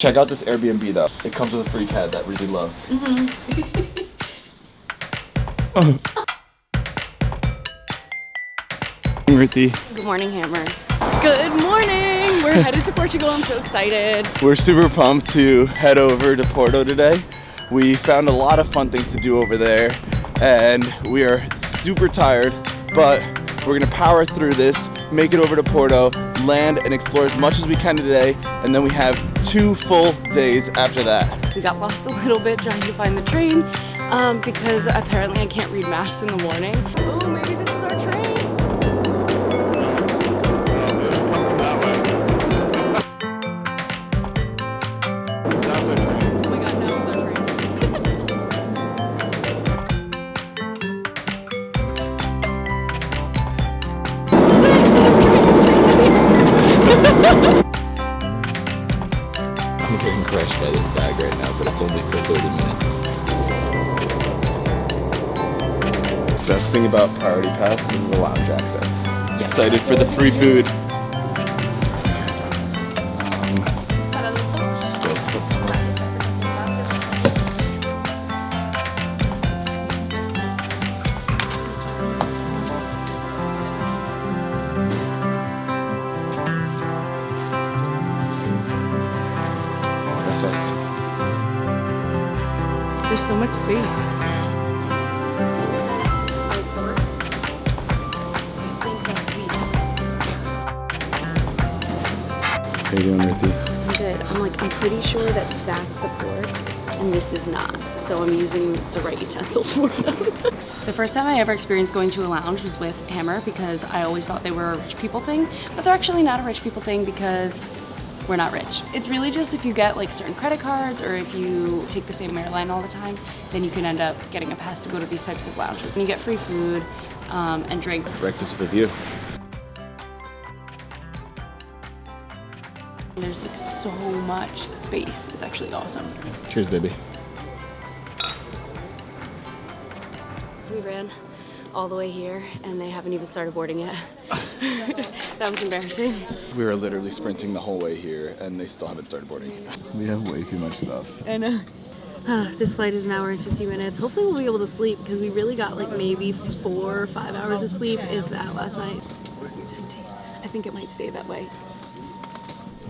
Check out this Airbnb though. It comes with a free cat that Ruthie loves. Ruthie. Good morning, Hammer. Good morning! We're headed to Portugal. I'm so excited. We're super pumped to head over to Porto today. We found a lot of fun things to do over there and we are super tired, but we're gonna power through this, make it over to Porto, land and explore as much as we can today, and then we have 2 full days after that. We got lost a little bit trying to find the train because apparently I can't read maps in the morning. Oh, maybe this is our train. Oh my God, no, it's our train. I'm getting crushed by this bag right now, but it's only for 30 minutes. Best thing about Priority Pass is the lounge access. Yep. Excited for the free food. There's so much space. How you doing, Ruthie? I'm good. I'm pretty sure that that's the pork and this is not. So I'm using the right utensils for them. The first time I ever experienced going to a lounge was with Hammer because I always thought they were a rich people thing, but they're actually not a rich people thing because we're not rich. It's really just if you get like certain credit cards or if you take the same airline all the time, then you can end up getting a pass to go to these types of lounges. And you get free food and drink. Breakfast with a view. There's like so much space. It's actually awesome. Cheers, baby. We ran all the way here and they haven't even started boarding yet. That was embarrassing. We were literally sprinting the whole way here and they still haven't started boarding. We have way too much stuff. I know. This flight is an hour and 50 minutes. Hopefully we'll be able to sleep because we really got like maybe 4 or 5 hours of sleep, if that, last night. It's empty. I think it might stay that way.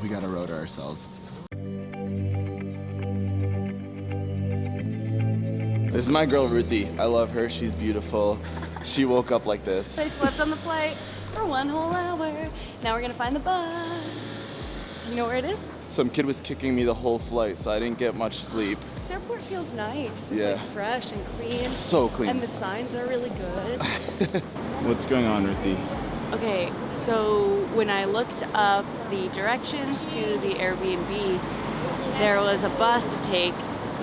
We got a rotor ourselves. This is my girl Ruthie. I love her. She's beautiful. She woke up like this. I slept on the flight for 1 whole hour. Now we're gonna find the bus. Do you know where it is? Some kid was kicking me the whole flight, so I didn't get much sleep. This airport feels nice. It's Yeah. like fresh and clean. So clean. And the signs are really good. What's going on, Ruthie? Okay, so when I looked up the directions to the Airbnb, there was a bus to take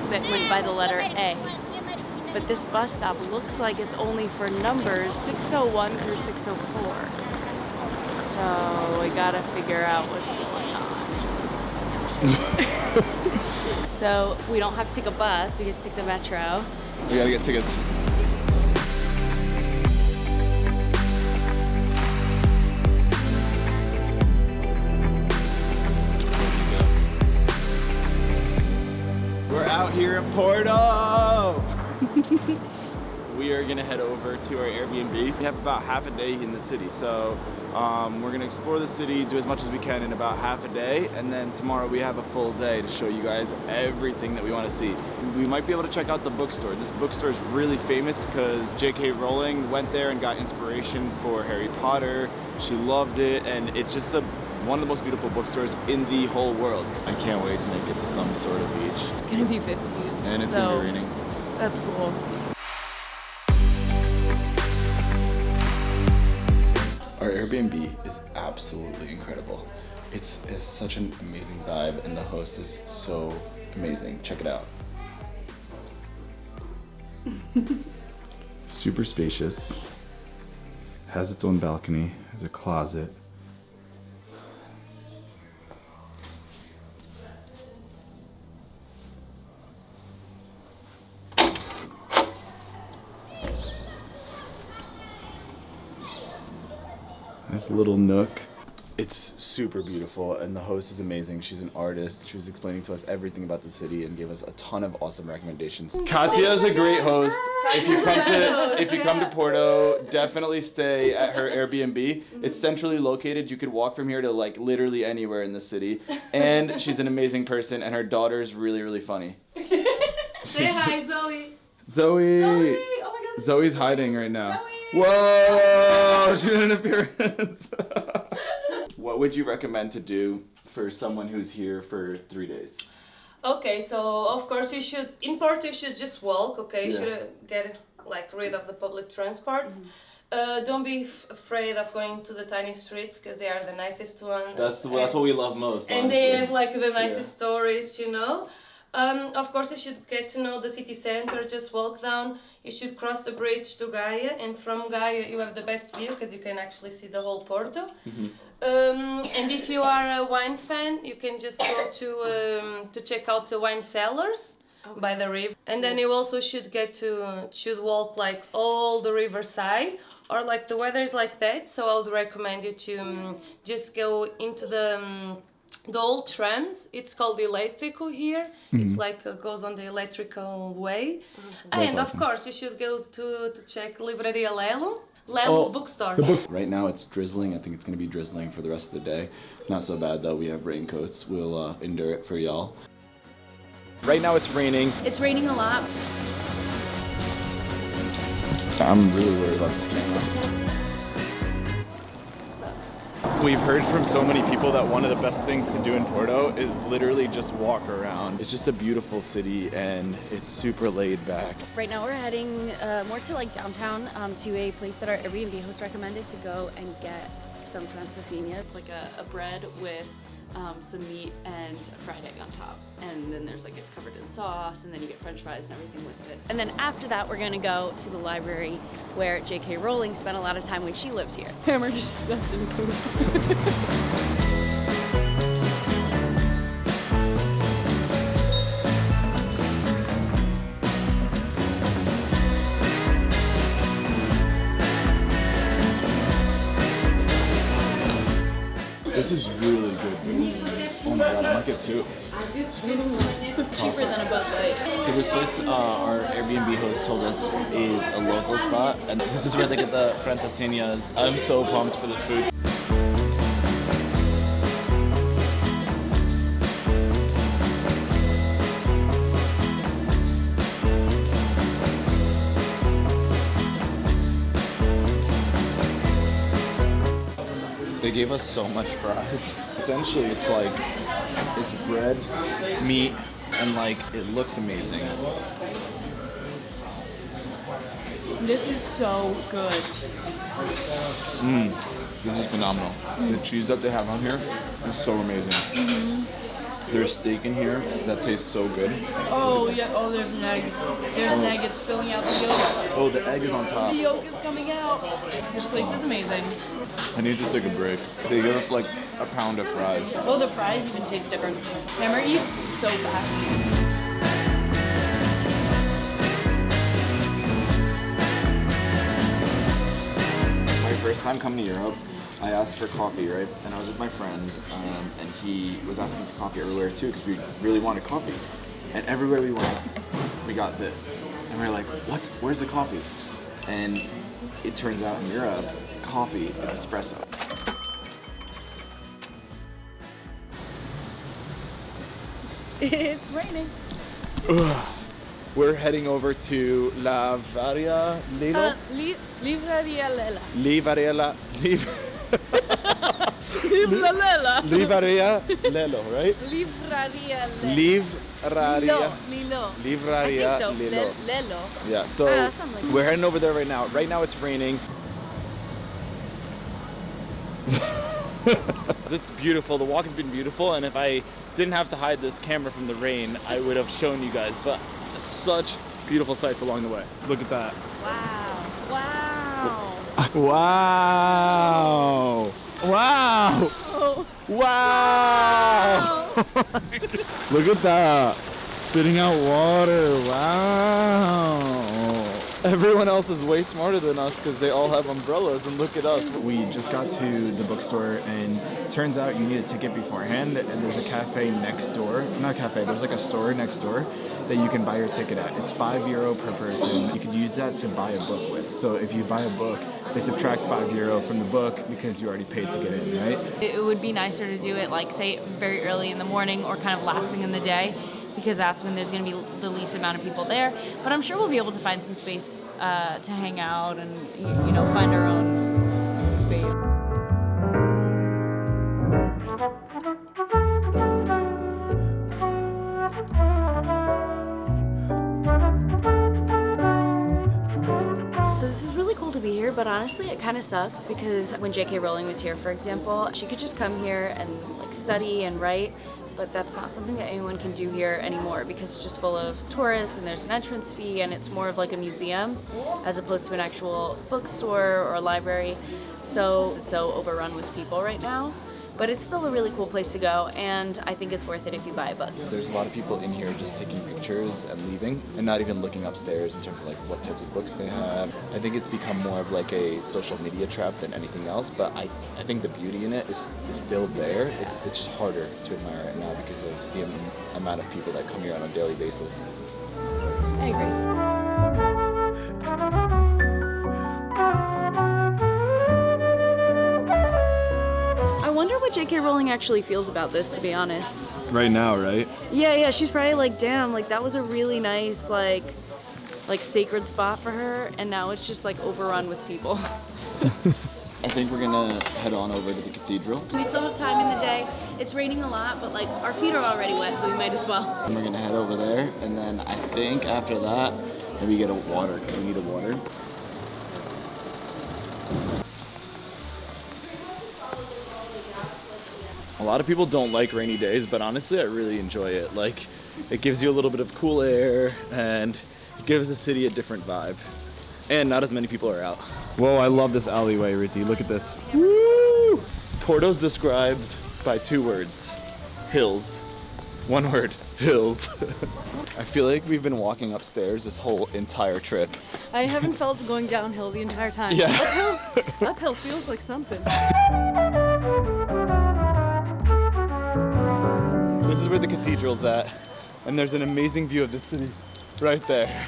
that went by the letter A. But this bus stop looks like it's only for numbers 601 through 604. So we gotta figure out what's going on. So we don't have to take a bus, we just take the metro. We gotta get tickets. We're out here in Porto! We are gonna head over to our Airbnb. We have about half a day in the city, so we're gonna explore the city, do as much as we can in about half a day, and then tomorrow we have a full day to show you guys everything that we wanna see. We might be able to check out the bookstore. This bookstore is really famous because J.K. Rowling went there and got inspiration for Harry Potter. She loved it, and it's just one of the most beautiful bookstores in the whole world. I can't wait to make it to some sort of beach. It's gonna be 50s. And it's so gonna be raining. That's cool. Our Airbnb is absolutely incredible. It's such an amazing vibe and the host is so amazing. Check it out. Super spacious. Has its own balcony, has a closet. Nice little nook. It's super beautiful, and the host is amazing. She's an artist. She was explaining to us everything about the city and gave us a ton of awesome recommendations. Katia is a great host. If you come to Porto, definitely stay at her Airbnb. It's centrally located. You could walk from here to like literally anywhere in the city. And she's an amazing person, and her daughter is really, really funny. Say hi, Zoe. Zoe. Zoe. Oh my God. Zoe's hiding right now. Zoe. Whoa! She did an appearance. What would you recommend to do for someone who's here for 3 days? Okay, so of course you should, in Porto you should just walk, okay? You Yeah. should get like rid of the public transports. Don't be afraid of going to the tiny streets because they are the nicest ones. That's what we love most. And honestly. they have like the nicest stories, you know. Of course you should get to know the city center, just walk down. You should cross the bridge to Gaia, and from Gaia you have the best view because you can actually see the whole Porto. And if you are a wine fan, you can just go to check out the wine cellars by the river. And then you also should walk like all the riverside, or like the weather is like that, so I would recommend you to just go into the old trams. It's called the electrical here. It's like goes on the electrical way. And of course you should go to check Livreria Lello. Lello's bookstore. Right now it's drizzling. I think it's going to be drizzling for the rest of the day. Not so bad though. We have raincoats. We'll endure it for y'all. Right now it's raining. It's raining a lot. I'm really worried about this camera. We've heard from so many people that one of the best things to do in Porto is literally just walk around. It's just a beautiful city and it's super laid back. Right now we're heading more to like downtown to a place that our Airbnb host recommended to go and get some francesinhas. It's like a bread with some meat and a fried egg on top. And then there's like, it's covered in sauce, and then you get french fries and everything with it. And then after that, we're gonna go to the library where J.K. Rowling spent a lot of time when she lived here. Hammer just stepped in poop. This is really good. Oh my god, I might get two. Cheaper than a Bud Light. So this place, our Airbnb host told us is a local spot, and this is where they get the francesinhas. I'm so pumped for this food. They gave us so much fries. Essentially, it's bread, meat, and like, it looks amazing. This is so good. This is phenomenal. The cheese that they have on here is so amazing. There's steak in here that tastes so good. Oh yeah, oh there's an egg. There's an egg, it's spilling out the yolk. Oh, the egg is on top. The yolk is coming out. This place is amazing. I need to take a break. They give us like a pound of fries. Oh, the fries even taste different. Hammer eats so fast. My first time coming to Europe, I asked for coffee, right? And I was with my friend, and he was asking for coffee everywhere too, because we really wanted coffee. And everywhere we went, we got this. And we were like, what? Where's the coffee? And it turns out in Europe, coffee is espresso. It's raining. We're heading over to Livreria Lello. Livreria Lello. Livreria Lello, right? Livreria Lello. Lillo. Livreria I think so. Lello. Lello. Yeah, so something like we're heading over there right now. Right now it's raining. It's beautiful. The walk has been beautiful, and if I didn't have to hide this camera from the rain, I would have shown you guys. But such beautiful sights along the way. Look at that. Wow. Wow. Wow. Wow. Oh. Wow. Look at that. Spitting out water. Wow. Everyone else is way smarter than us because they all have umbrellas, and look at us. We just got to the bookstore, and turns out you need a ticket beforehand, and there's a cafe next door. Not cafe, there's like a store next door that you can buy your ticket at. It's €5 per person. You could use that to buy a book with. So if you buy a book, they subtract €5 from the book because you already paid to get in, right? It would be nicer to do it, like, say, very early in the morning or kind of last thing in the day, because that's when there's going to be the least amount of people there. But I'm sure we'll be able to find some space to hang out and, you know, find our own space. So this is really cool to be here, but honestly it kind of sucks because when J.K. Rowling was here, for example, she could just come here and like study and write. But that's not something that anyone can do here anymore because it's just full of tourists and there's an entrance fee and it's more of like a museum as opposed to an actual bookstore or a library. So it's so overrun with people right now. But it's still a really cool place to go, and I think it's worth it if you buy a book. There's a lot of people in here just taking pictures and leaving and not even looking upstairs in terms of like what types of books they have. I think it's become more of like a social media trap than anything else, but I think the beauty in it is still there. It's just harder to admire right now because of the amount of people that come here on a daily basis. I agree. I wonder what J.K. Rowling actually feels about this, to be honest. Right now, right? Yeah, she's probably like, damn, like that was a really nice, like sacred spot for her, and now it's just like overrun with people. I think we're gonna head on over to the cathedral. We still have time in the day. It's raining a lot, but like our feet are already wet, so we might as well. And we're gonna head over there, and then I think after that, maybe get a water, because we need a water. A lot of people don't like rainy days, but honestly, I really enjoy it. Like, it gives you a little bit of cool air, and it gives the city a different vibe. And not as many people are out. Whoa, I love this alleyway, Ruthie. Look at this. Woo! Porto's described by 2 words. Hills. 1 word. Hills. I feel like we've been walking upstairs this whole entire trip. I haven't felt going downhill the entire time. Yeah. Uphill feels like something. This is where the cathedral's at, and there's an amazing view of the city right there.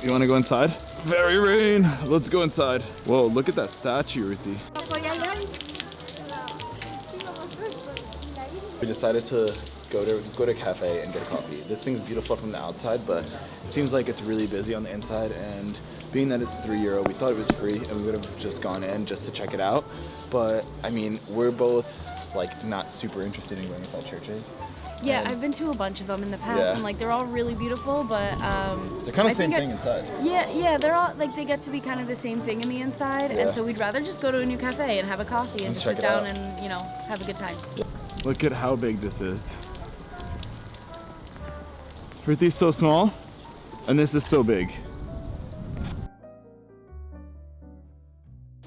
You want to go inside? Very rain. Let's go inside. Whoa, look at that statue, Ruthie. We decided to go to a cafe and get a coffee. This thing's beautiful from the outside, but it seems like it's really busy on the inside, and being that it's €3, we thought it was free and we would have just gone in just to check it out. But I mean, we're both like not super interested in going inside churches. Yeah, I've been to a bunch of them in the past, Yeah. and like they're all really beautiful, but they're kind of the same thing inside. Yeah, they're all like they get to be kind of the same thing in the inside, Yeah. and so we'd rather just go to a new cafe and have a coffee and just check sit it down out. and, you know, have a good time. Look at how big this is. Ruthie's so small, and this is so big.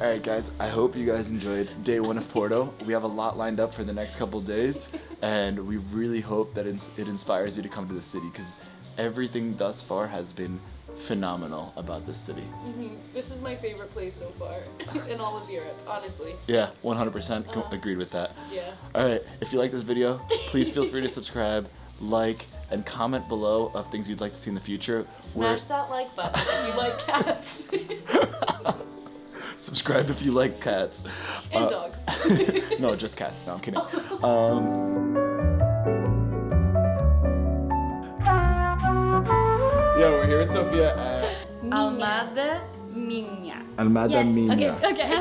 Alright guys, I hope you guys enjoyed day 1 of Porto. We have a lot lined up for the next couple days, and we really hope that it inspires you to come to the city, because everything thus far has been phenomenal about this city. This is my favorite place so far in all of Europe, honestly. Yeah, 100% agreed with that. Yeah. Alright, if you like this video, please feel free to subscribe, like, and comment below of things you'd like to see in the future. Smash that like button if you like cats. Subscribe if you like cats. And dogs. No, just cats. No, I'm kidding. Yeah, we're here in Sophia at Almada Minha. Almada Minha. Okay.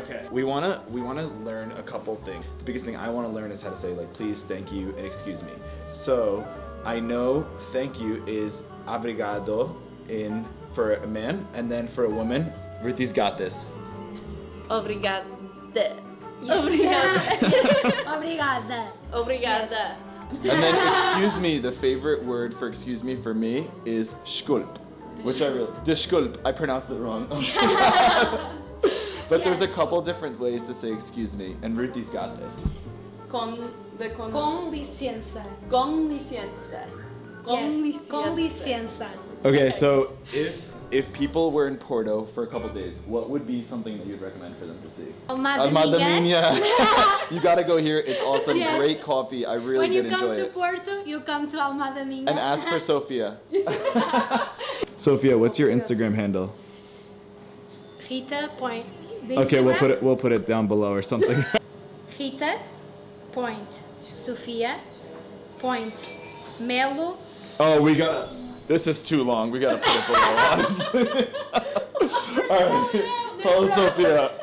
Okay. We wanna learn a couple things. The biggest thing I wanna learn is how to say like please, thank you, and excuse me. So I know thank you is obrigado for a man, and then for a woman, Ruthie's got this. Obrigada. Obrigada. Obrigada. And then excuse me, the favorite word for excuse me for me is skulp, which I really, deskulp, I pronounced it wrong. But there's a couple different ways to say excuse me, and Ruthie's got this. Con The con licença. con licenza. Yes, com licença. Okay, so if people were in Porto for a couple days, what would be something that you'd recommend for them to see? Almada Minha. You gotta go here. It's awesome. Yes. Great coffee. I really When you did come enjoy to it. Porto, you come to Almada Minha. And ask for Sophia. Sophia, what's your Instagram handle? Rita point. Okay, we'll put it down below or something. Rita point. Sophia point. Melo. Oh, this is too long. We gotta put it below, honestly. All right, follow Sophia.